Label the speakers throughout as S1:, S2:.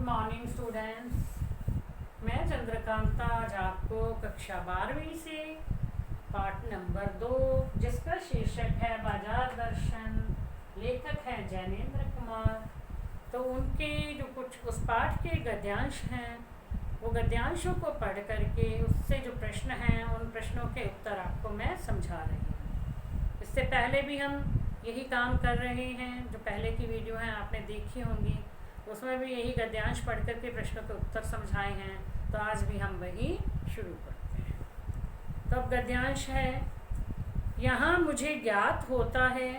S1: Morning students. मैं चंद्रकांता आज आपको कक्षा 12वीं से पाठ नंबर 2 जिसका शीर्षक है बाजार दर्शन, लेखक हैं जैनेन्द्र कुमार। तो उनके जो कुछ उस पाठ के गद्यांश हैं वो गद्यांशों को पढ़ करके उससे जो प्रश्न हैं उन प्रश्नों के उत्तर आपको मैं समझा रही हूँ। इससे पहले भी हम यही काम कर रहे हैं। जो पहले की वीडियो हैं आपने देखी होंगी, उसमें भी यही गद्यांश पढ़ कर के प्रश्नों के उत्तर समझाए हैं। तो आज भी हम वही शुरू करते हैं। तो अब गद्यांश है, यहाँ मुझे ज्ञात होता है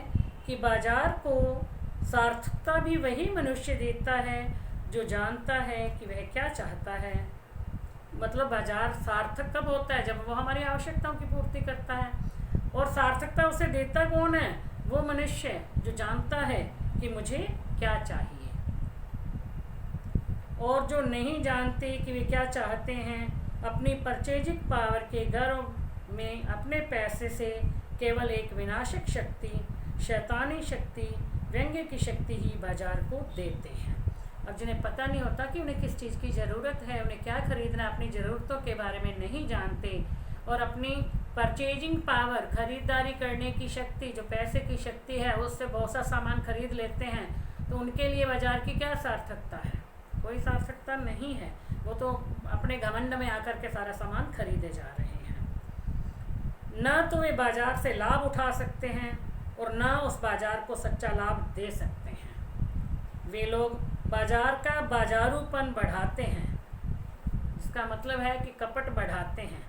S1: कि बाजार को सार्थकता भी वही मनुष्य देता है जो जानता है कि वह क्या चाहता है। मतलब बाजार सार्थक कब होता है? जब वो हमारी आवश्यकताओं की पूर्ति करता है। और सार्थकता उसे देता कौन है? वो मनुष्य जो जानता है कि मुझे क्या चाहिए। और जो नहीं जानते कि वे क्या चाहते हैं, अपनी परचेजिंग पावर के गर्व में अपने पैसे से केवल एक विनाशक शक्ति, शैतानी शक्ति, व्यंग्य की शक्ति ही बाजार को देते हैं। अब जिन्हें पता नहीं होता कि उन्हें किस चीज़ की ज़रूरत है, उन्हें क्या खरीदना, अपनी ज़रूरतों के बारे में नहीं जानते और अपनी परचेजिंग पावर, खरीदारी करने की शक्ति, जो पैसे की शक्ति है, उससे बहुत सा सामान खरीद लेते हैं, तो उनके लिए बाजार की क्या सार्थकता है? कोई सार्थकता नहीं है। वो तो अपने घमंड में आकर के सारा सामान खरीदे जा रहे हैं। ना तो वे बाजार से लाभ उठा सकते हैं और ना उस बाजार को सच्चा लाभ दे सकते हैं। वे लोग बाजार का बाजारूपन बढ़ाते हैं, जिसका मतलब है कि कपट बढ़ाते हैं।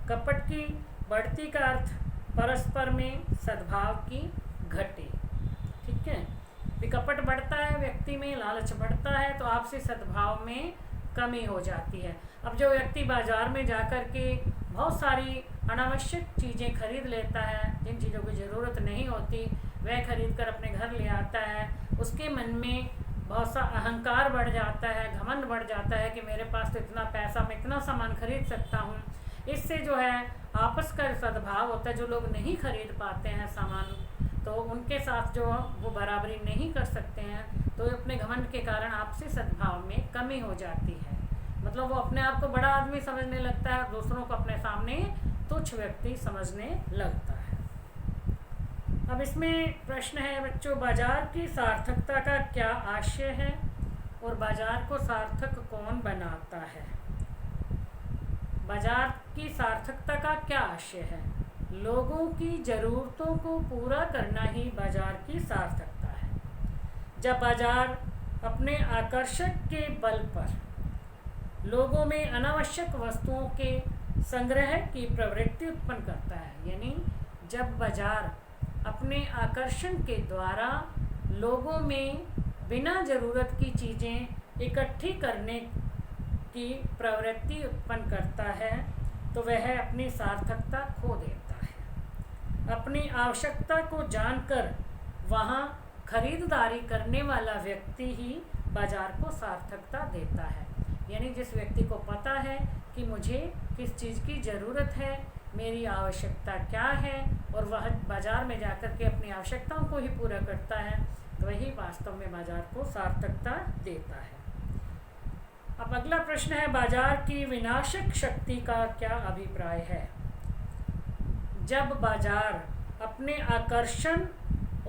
S1: कपट की बढ़ती का अर्थ परस्पर में सद्भाव की घटी। ठीक है, कपट बढ़ता है, व्यक्ति में लालच बढ़ता है, तो आपसी सद्भाव में कमी हो जाती है। अब जो व्यक्ति बाजार में जाकर के बहुत सारी अनावश्यक चीज़ें खरीद लेता है, जिन चीज़ों की ज़रूरत नहीं होती, वह खरीद कर अपने घर ले आता है, उसके मन में बहुत सा अहंकार बढ़ जाता है, घमंड बढ़ जाता है कि मेरे पास तो इतना पैसा, मैं इतना सामान खरीद सकता हूँ। इससे जो है आपस का सद्भाव होता है। जो लोग नहीं खरीद पाते हैं सामान, तो उनके साथ जो वो बराबरी नहीं कर सकते हैं, तो अपने घमंड के कारण आपसी सद्भाव में कमी हो जाती है। मतलब वो अपने आप को बड़ा आदमी समझने लगता है, दूसरों को अपने सामने तुच्छ व्यक्ति समझने लगता है। अब इसमें प्रश्न है बच्चों, बाजार की सार्थकता का क्या आशय है और बाजार को सार्थक कौन बनाता है? बाजार की सार्थकता का क्या आशय है? लोगों की ज़रूरतों को पूरा करना ही बाजार की सार्थकता है। जब बाजार अपने आकर्षक के बल पर लोगों में अनावश्यक वस्तुओं के संग्रह की प्रवृत्ति उत्पन्न करता है, यानी जब बाजार अपने आकर्षण के द्वारा लोगों में बिना ज़रूरत की चीज़ें इकट्ठी करने की प्रवृत्ति उत्पन्न करता है, तो वह अपनी सार्थकता खो देता है। अपनी आवश्यकता को जानकर वहाँ खरीदारी करने वाला व्यक्ति ही बाजार को सार्थकता देता है। यानी जिस व्यक्ति को पता है कि मुझे किस चीज़ की ज़रूरत है, मेरी आवश्यकता क्या है, और वह बाज़ार में जाकर के अपनी आवश्यकताओं को ही पूरा करता है, तो वही वास्तव में बाज़ार को सार्थकता देता है। अब अगला प्रश्न है, बाज़ार की विनाशक शक्ति का क्या अभिप्राय है? जब बाज़ार अपने आकर्षण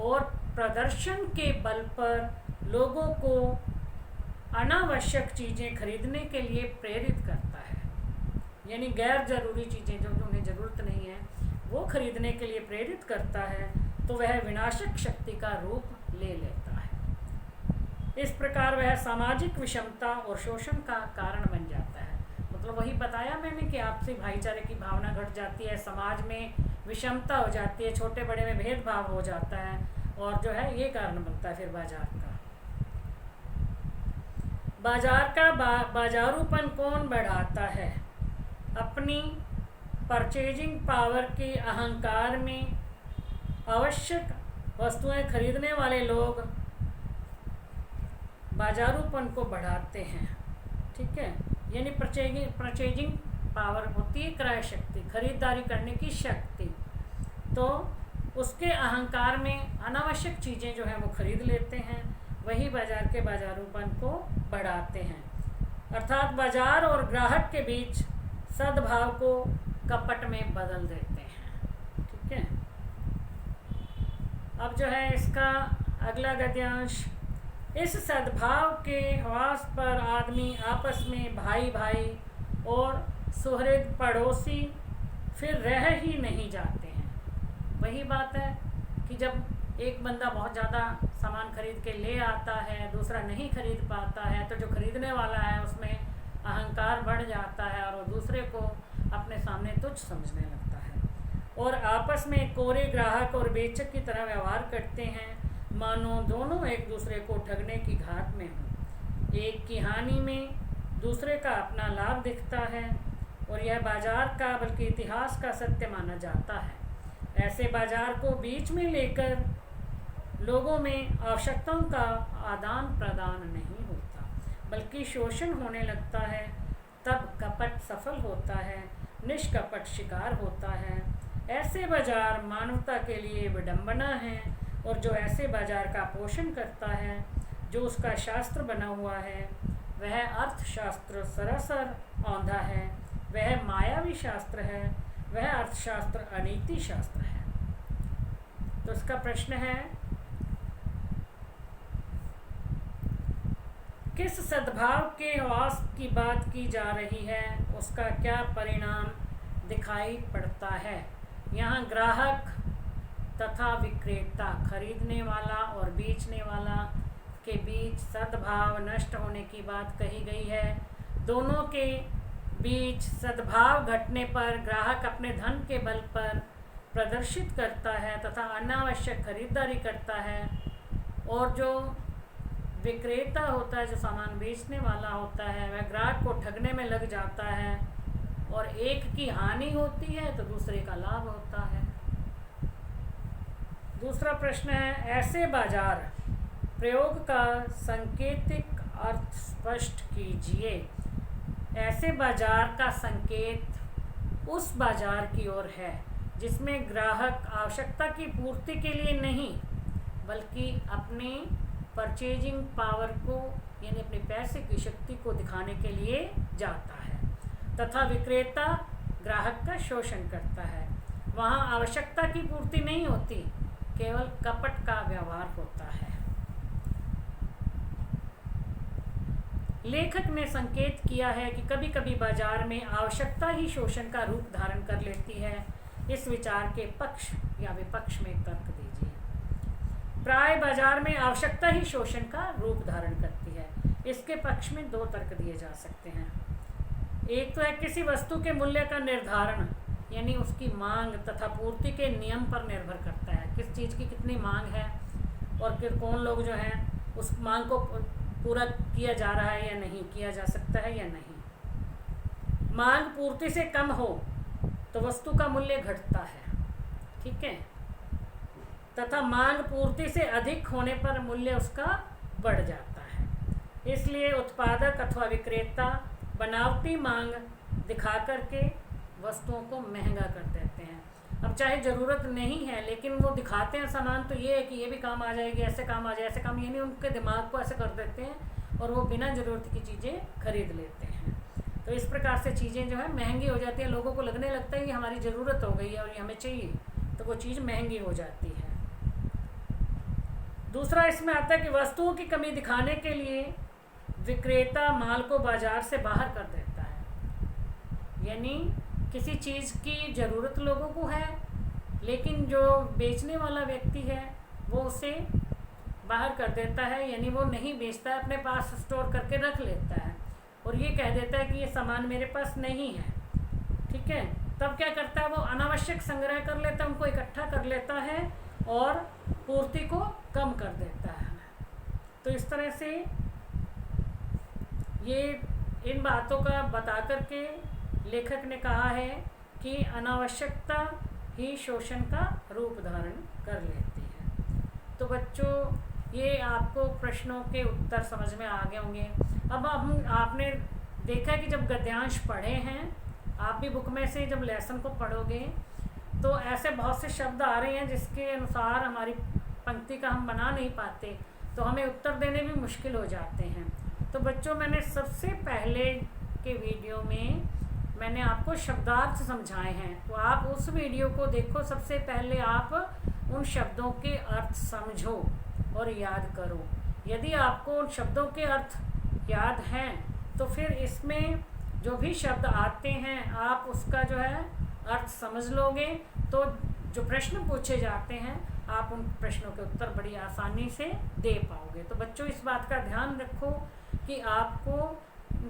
S1: और प्रदर्शन के बल पर लोगों को अनावश्यक चीज़ें खरीदने के लिए प्रेरित करता है, यानी गैर ज़रूरी चीज़ें जो उन्हें ज़रूरत नहीं है वो खरीदने के लिए प्रेरित करता है, तो वह विनाशक शक्ति का रूप ले लेता है। इस प्रकार वह सामाजिक विषमता और शोषण का कारण बन जाता है। मतलब वही बताया मैंने कि आपसी भाईचारे की भावना घट जाती है, समाज में विषमता हो जाती है, छोटे बड़े में भेदभाव हो जाता है, और जो है ये कारण बनता है फिर बाजार का। बाजार का बाजारूपन कौन बढ़ाता है? अपनी परचेजिंग पावर के अहंकार में आवश्यक वस्तुएं खरीदने वाले लोग बाजारूपन को बढ़ाते हैं। ठीक है, यानी परचेजिंग पावर होती है क्रय शक्ति, खरीदारी करने की शक्ति। तो उसके अहंकार में अनावश्यक चीज़ें जो हैं वो खरीद लेते हैं, वही बाजार के बाजारूपन को बढ़ाते हैं। अर्थात बाजार और ग्राहक के बीच सद्भाव को कपट में बदल देते हैं। ठीक है। अब जो है इसका अगला गद्यांश, इस सद्भाव के ह्रास पर आदमी आपस में भाई भाई और सुहृद पड़ोसी फिर रह ही नहीं जाते हैं। वही बात है कि जब एक बंदा बहुत ज़्यादा सामान खरीद के ले आता है, दूसरा नहीं खरीद पाता है, तो जो खरीदने वाला है उसमें अहंकार बढ़ जाता है और वो दूसरे को अपने सामने तुच्छ समझने लगता है और आपस में कोरे ग्राहक और बेचक की तरह व्यवहार करते हैं, मानो दोनों एक दूसरे को ठगने की घाट में हों। एक की हानि में दूसरे का अपना लाभ दिखता है और यह बाजार का बल्कि इतिहास का सत्य माना जाता है। ऐसे बाजार को बीच में लेकर लोगों में आवश्यकताओं का आदान प्रदान नहीं होता, बल्कि शोषण होने लगता है। तब कपट सफल होता है, निष्कपट शिकार होता है। ऐसे बाजार मानवता के लिए विडंबना है और जो ऐसे बाजार का पोषण करता है, जो उसका शास्त्र बना हुआ है, वह अर्थशास्त्र सरासर औंधा है, वह मायावी शास्त्र है, वह अर्थशास्त्र अनीति शास्त्र है। तो इसका प्रश्न है, किस सद्भाव के ह्रास की बात की जा रही है, उसका क्या परिणाम दिखाई पड़ता है। यहाँ ग्राहक तथा विक्रेता, खरीदने वाला और बेचने वाला के बीच सद्भाव नष्ट होने की बात कही गई है। दोनों के बीच सद्भाव घटने पर ग्राहक अपने धन के बल पर प्रदर्शित करता है तथा अनावश्यक खरीदारी करता है और जो विक्रेता होता है, जो सामान बेचने वाला होता है, वह ग्राहक को ठगने में लग जाता है और एक की हानि होती है तो दूसरे का लाभ होता है। दूसरा प्रश्न है, ऐसे बाजार प्रयोग का सांकेतिक अर्थ स्पष्ट कीजिए। ऐसे बाजार का संकेत उस बाजार की ओर है जिसमें ग्राहक आवश्यकता की पूर्ति के लिए नहीं बल्कि अपने परचेजिंग पावर को यानी अपने पैसे की शक्ति को दिखाने के लिए जाता है तथा विक्रेता ग्राहक का शोषण करता है। वहाँ आवश्यकता की पूर्ति नहीं होती, केवल कपट का व्यवहार होता है। लेखक ने संकेत किया है कि कभी कभी बाजार में आवश्यकता ही शोषण का रूप धारण कर लेती है। इस विचार के पक्ष या विपक्ष में तर्क दीजिए। प्राय बाजार में आवश्यकता ही शोषण का रूप धारण करती है। इसके पक्ष में दो तर्क दिए जा सकते हैं। एक तो है किसी वस्तु के मूल्य का निर्धारण यानी उसकी मांग तथा पूर्ति के नियम पर निर्भर करता है, किस चीज़ की कितनी मांग है और फिर कौन लोग जो हैं उस मांग को पूरा किया जा रहा है या नहीं, किया जा सकता है या नहीं। मांग पूर्ति से कम हो तो वस्तु का मूल्य घटता है, ठीक है, तथा मांग पूर्ति से अधिक होने पर मूल्य उसका बढ़ जाता है। इसलिए उत्पादक अथवा विक्रेता बनावटी मांग दिखा करके वस्तुओं को महंगा कर देते हैं। अब चाहे ज़रूरत नहीं है लेकिन वो दिखाते हैं सामान, तो ये है कि ये भी काम आ जाएगी, ऐसे काम आ जाए, ऐसे काम, यानी उनके दिमाग को ऐसे कर देते हैं और वो बिना ज़रूरत की चीज़ें खरीद लेते हैं। तो इस प्रकार से चीज़ें जो है महंगी हो जाती हैं। लोगों को लगने लगता है कि हमारी ज़रूरत हो गई है और ये हमें चाहिए, तो वो चीज़ महंगी हो जाती है। दूसरा इसमें आता है कि वस्तुओं की कमी दिखाने के लिए विक्रेता माल को बाजार से बाहर कर देता है। यानी किसी चीज़ की ज़रूरत लोगों को है लेकिन जो बेचने वाला व्यक्ति है वो उसे बाहर कर देता है, यानी वो नहीं बेचता है, अपने पास स्टोर करके रख लेता है और ये कह देता है कि ये सामान मेरे पास नहीं है, ठीक है। तब क्या करता है, वो अनावश्यक संग्रह कर लेता है, उनको इकट्ठा कर लेता है और पूर्ति को कम कर देता है। तो इस तरह से ये इन बातों का बता करके लेखक ने कहा है कि अनावश्यकता ही शोषण का रूप धारण कर लेती है। तो बच्चों ये आपको प्रश्नों के उत्तर समझ में आ गए होंगे। अब आपने देखा कि जब गद्यांश पढ़े हैं, आप भी बुक में से जब लेसन को पढ़ोगे तो ऐसे बहुत से शब्द आ रहे हैं जिसके अनुसार हमारी पंक्ति का हम बना नहीं पाते। तो हमें उत्तर देने भी मुश्किल हो जाते हैं। तो बच्चों, मैंने सबसे पहले के वीडियो में मैंने आपको शब्दार्थ समझाए हैं, तो आप उस वीडियो को देखो। सबसे पहले आप उन शब्दों के अर्थ समझो और याद करो। यदि आपको उन शब्दों के अर्थ याद हैं तो फिर इसमें जो भी शब्द आते हैं आप उसका जो है अर्थ समझ लोगे, तो जो प्रश्न पूछे जाते हैं आप उन प्रश्नों के उत्तर बड़ी आसानी से दे पाओगे। तो बच्चों, इस बात का ध्यान रखो कि आपको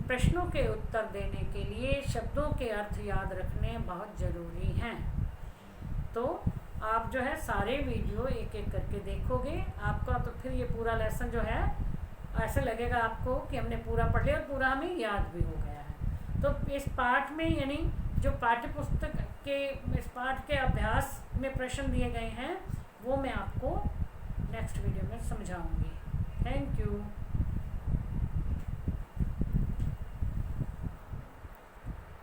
S1: प्रश्नों के उत्तर देने के लिए शब्दों के अर्थ याद रखने बहुत ज़रूरी हैं। तो आप जो है सारे वीडियो एक एक करके देखोगे आपका, तो फिर ये पूरा लेसन जो है ऐसे लगेगा आपको कि हमने पूरा पढ़ लिया और पूरा हमें याद भी हो गया है। तो इस पाठ में, यानी जो पाठ्य पुस्तक के इस पाठ के अभ्यास में प्रश्न दिए गए हैं वो मैं आपको नेक्स्ट वीडियो में समझाऊंगी। Thank you.